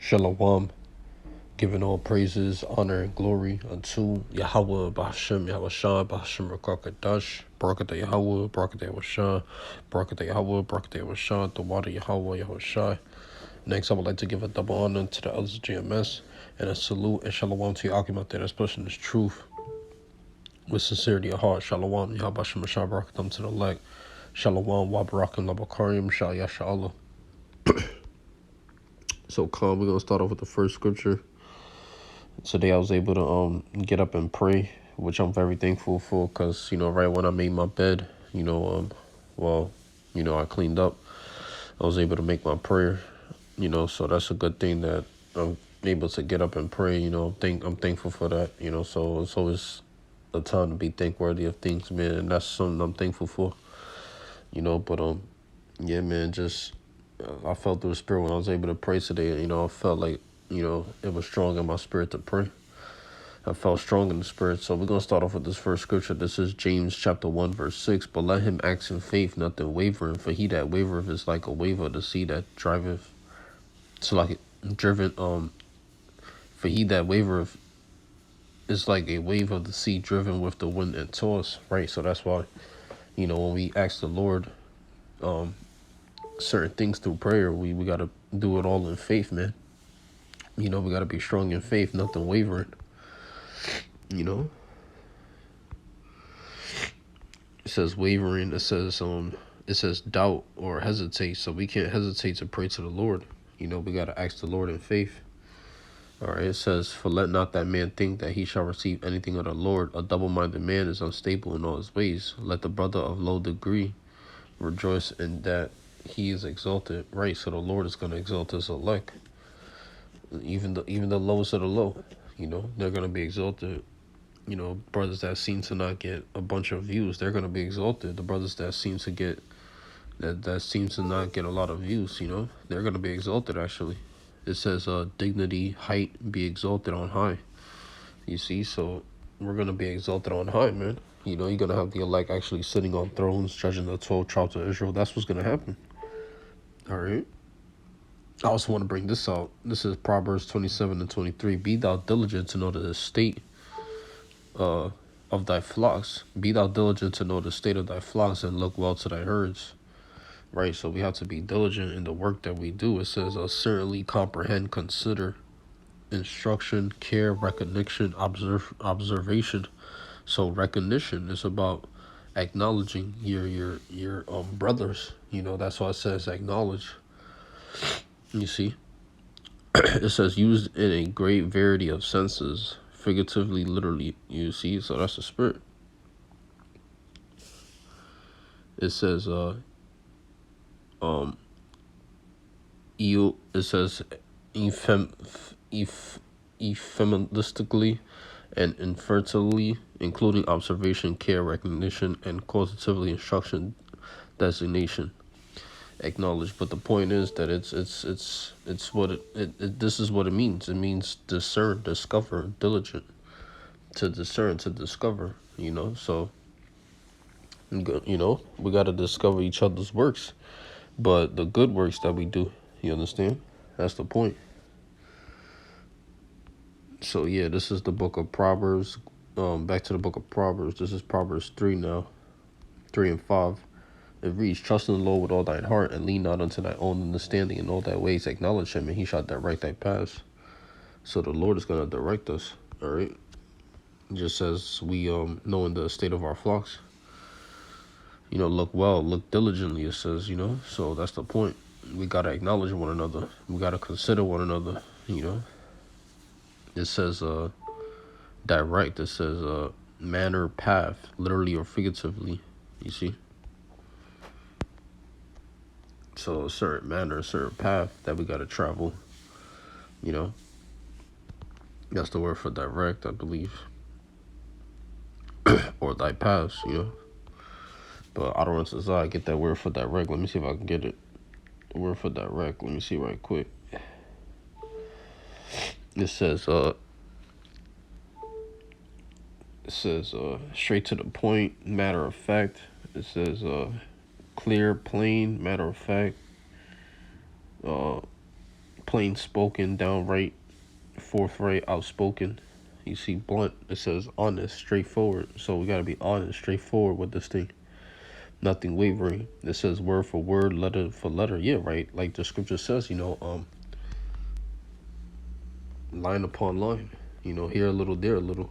Shalom, giving all praises, honor, and glory unto Yahweh, Bahashem, Yahweh Shah, Bahashem, Rakakadash, Barakatah Yahweh, Barakatah Yahweh Shah, Barakatah Yahweh, Barakatah Yahweh Shah, the water Yahweh, Yahweh Shah. Next, I would like to give a double honor to the elders of GMS and a salute and shalom to your argument that's pushing this truth with sincerity of heart. Shalom, Yahweh Shem Shah, Barakatam to the elect. Shalom, Wabarakim, Labakarim, Shah Yasha. So, we're going to start off with the first scripture. Today I was able to get up and pray, which I'm very thankful for, because right when I made my bed, I cleaned up. I was able to make my prayer, so that's a good thing that I'm able to get up and pray. I'm thankful for that. So it's always a time to be thankworthy of things, man, and that's something I'm thankful for. But yeah, man, just I felt through the spirit when I was able to pray today. I felt like it was strong in my spirit to pray. I felt strong in the spirit. So we're going to start off with this first scripture. This is James chapter 1, verse 6. But let him act in faith, nothing wavering. For he that wavereth is like a wave of the sea that driveth. So like driven, for he that wavereth is like a wave of the sea driven with the wind and tossed. Right? So that's why, when we ask the Lord certain things through prayer, we got to do it all in faith, man. We got to be strong in faith, nothing wavering. It says wavering. It says doubt or hesitate. So we can't hesitate to pray to the Lord. We got to ask the Lord in faith. All right. It says, for let not that man think that he shall receive anything of the Lord. A double-minded man is unstable in all his ways. Let the brother of low degree rejoice in that he is exalted. Right. So the Lord is going to exalt his elect. Even the lowest of the low, they're going to be exalted. Brothers that seem to not get a bunch of views, they're going to be exalted. The brothers that seem to get that seems to not get a lot of views, they're going to be exalted. Actually, it says dignity, height, be exalted on high. You see, so we're going to be exalted on high, man. You're going to have the elect actually sitting on thrones, judging the 12 tribes of Israel. That's what's going to happen. All right. I also want to bring this out. This is Proverbs 27:23. Be thou diligent to know the estate of thy flocks. Be thou diligent to know the state of thy flocks, and look well to thy herds. Right, so we have to be diligent in the work that we do. It says, certainly comprehend, consider, instruction, care, recognition, observation. So recognition is about acknowledging your brothers. That's why it says acknowledge. You see, it says used in a great variety of senses, figuratively, literally. You see, so that's the spirit. It says it says effeministically and infertilely, including observation, care, recognition, and causatively instruction, designation, acknowledge. But the point is that it's what it this is what it means. It means discern, discover, diligent, to discern, to discover. So we got to discover each other's works, but the good works that we do. You understand? That's the point. So yeah, this is the book of Proverbs. Back to the book of Proverbs. This is Proverbs 3 now, 3 and 5. It reads, trust in the Lord with all thine heart, and lean not unto thy own understanding. In all thy ways acknowledge him, and he shall direct thy paths. So the Lord is going to direct us. All right. Just as we know in the state of our flocks. Look well, look diligently, it says, So that's the point. We got to acknowledge one another. We got to consider one another, It says direct. It says manner, path, literally or figuratively. You see? So a certain manner, a certain path that we got to travel. That's the word for direct, I believe. Or thy paths, But I don't know since I get that word for direct. Let me see if I can get it. The word for direct. Let me see right quick. It says straight to the point, matter of fact. It says clear, plain, matter of fact. plain spoken, downright, forthright, outspoken. You see blunt, it says honest, straightforward. So we gotta be honest, straightforward with this thing. Nothing wavering. It says word for word, letter for letter. Yeah, right. Like the scripture says, line upon line. Here a little, there a little.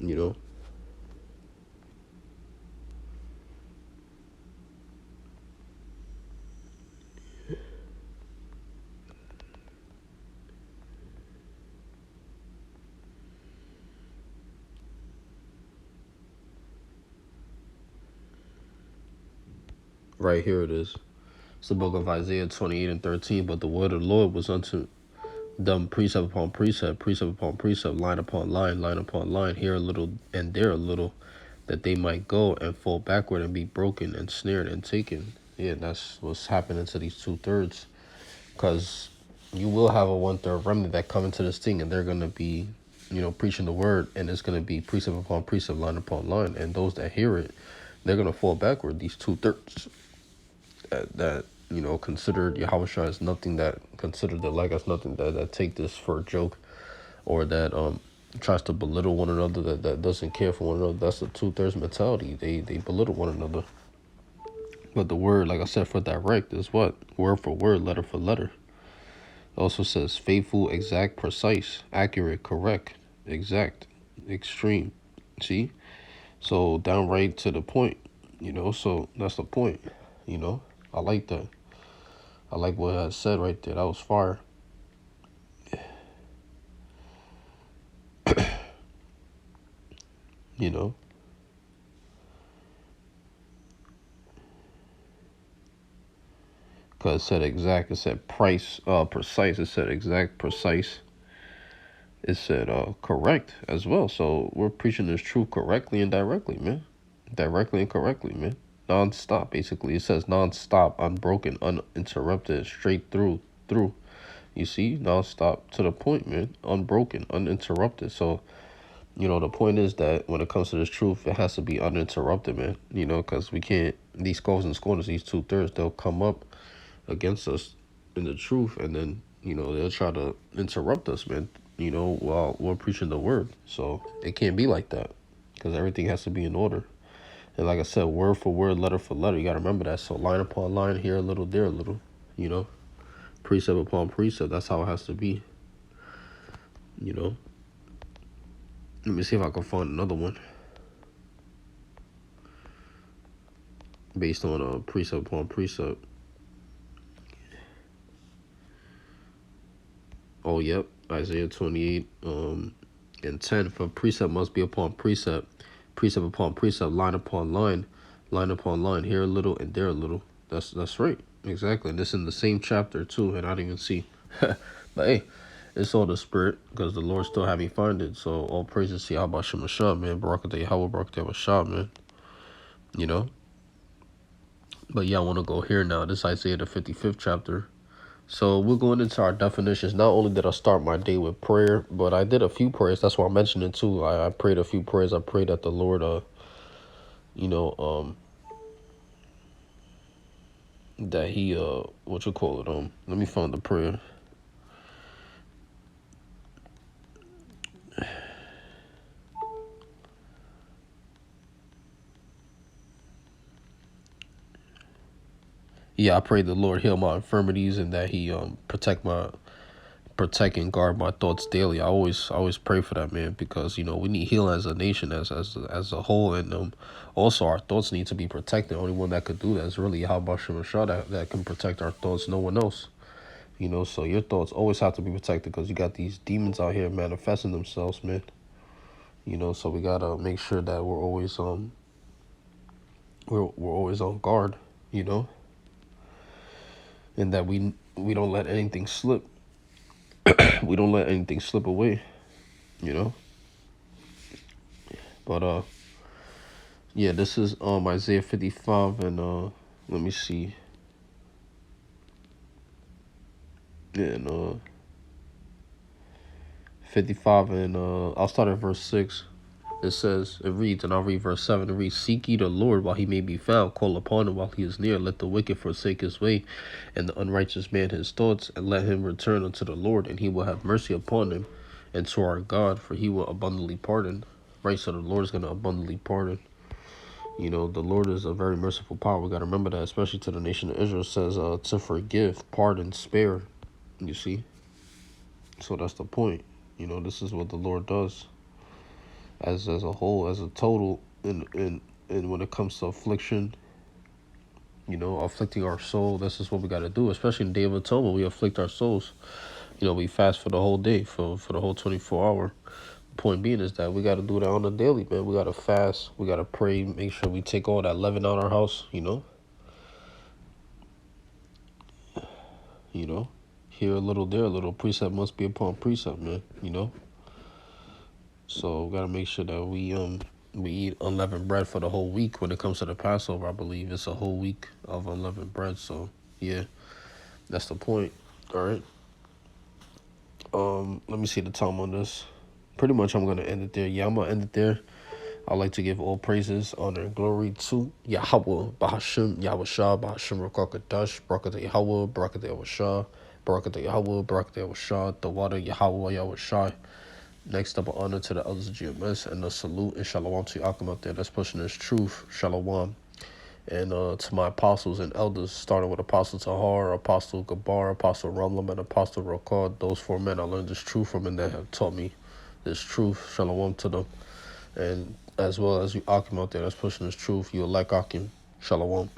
You know. Right here it is. It's the book of Isaiah 28 and 13. But the word of the Lord was unto them precept upon precept, precept upon precept, line upon line, here a little and there a little, that they might go and fall backward and be broken and snared and taken. Yeah, that's what's happening to these 2/3. Because you will have a 1/3 remnant that come into this thing, and they're going to be, preaching the word, and it's going to be precept upon precept, line upon line. And those that hear it, they're going to fall backward. These 2/3 that considered Yahushua as nothing, that considered the like as nothing, that take this for a joke, or that tries to belittle one another, that doesn't care for one another. That's the 2/3 mentality. They belittle one another. But the word, like I said, for direct is what? Word for word, letter for letter. It also says faithful, exact, precise, accurate, correct, exact, extreme. See? So downright to the point, so that's the point, I like that. I like what I said right there. That was fire. You know, because it said exact, it said precise, it said exact, precise, it said correct as well. So we're preaching this truth correctly and directly, man. Directly and correctly, man. Non-stop, basically. It says non-stop, unbroken, uninterrupted, straight through. You see, non-stop, to the point, man. Unbroken, uninterrupted. So, the point is that when it comes to this truth, it has to be uninterrupted, man. Because we can't, these skulls and scorners, these 2/3, they'll come up against us in the truth, and then, they'll try to interrupt us, man, while we're preaching the word. So it can't be like that, because everything has to be in order. And like I said, word for word, letter for letter, you got to remember that. So line upon line, here a little, there a little, precept upon precept. That's how it has to be, Let me see if I can find another one based on precept upon precept. Oh, yep. Isaiah 28 and 10. For precept must be upon precept, precept upon precept, line upon line upon line, here a little and there a little. That's right. Exactly. And this in the same chapter too, and I didn't even see. But hey, it's all the spirit, because the Lord still had me find it. So all praises to Yahweh Shemashah, man. Barakatah Yahweh, Barakatah Mashah, man. But yeah, I want to go here now. This is Isaiah the 55th chapter. So we're going into our definitions. Not only did I start my day with prayer, but I did a few prayers. That's why I mentioned it too. I prayed a few prayers. I prayed that the Lord, that he, what you call it? Let me find the prayer. Yeah, I prayed the Lord heal my infirmities, and that he protect and guard my thoughts daily. I always pray for that, man, because we need healing as a nation, as a whole, and also our thoughts need to be protected. The only one that could do that is really Yahweh Shemashah, that can protect our thoughts. No one else. So your thoughts always have to be protected, because you got these demons out here manifesting themselves, man. So we gotta make sure that we're always we're always on guard, and that we don't let anything slip. We don't let anything slip away, you know. But yeah, this is Isaiah 55, and let me see. And 55, and I'll start at verse 6. it reads, and I'll read verse 7. It reads, seek ye the Lord while he may be found, call upon him while he is near. Let the wicked forsake his way, and the unrighteous man his thoughts, and let him return unto the Lord, and he will have mercy upon him, and to our God, for he will abundantly pardon. Right, so the Lord is going to abundantly pardon. You know, the Lord is a very merciful power. We got to remember that, especially to the nation of Israel. It says to forgive, pardon, spare. You see? So that's the point. You know, this is what the Lord does as a whole, as a total. And when it comes to affliction, you know, afflicting our soul, this is what we got to do. Especially in the Day of Atonement, we afflict our souls. You know, we fast for the whole day, for the whole 24-hour. Point being is that we got to do that on a daily, man. We got to fast. We got to pray. Make sure we take all that leaven out of our house, you know. You know, here a little, there a little. Precept must be upon precept, man, you know. So we got to make sure that we eat unleavened bread for the whole week. When it comes to the Passover, I believe it's a whole week of unleavened bread. So, yeah, that's the point. All right. Let me see the time on this. Pretty much I'm going to end it there. Yeah, I'm going to end it there. I'd like to give all praises, honor, and glory to Yahweh, Bahashim, Yahweh Shah, Bahashim Rakakadash, Barakat Yahweh, Barakat Yahweh Shah, Barakat Yahweh, Barakat Yahweh Shah, the water Yahweh, Yahweh Shah. Next up, honor to the elders of GMS, and a salute and shalom to Yakim out there that's pushing this truth, shalom. And to my apostles and elders, starting with Apostle Tahar, Apostle Gabar, Apostle Ramlam, and Apostle Rakad. Those 4 men I learned this truth from, and they have taught me this truth. Shalom to them. And as well as you Akim out there that's pushing this truth, you'll like Akim. Shalom.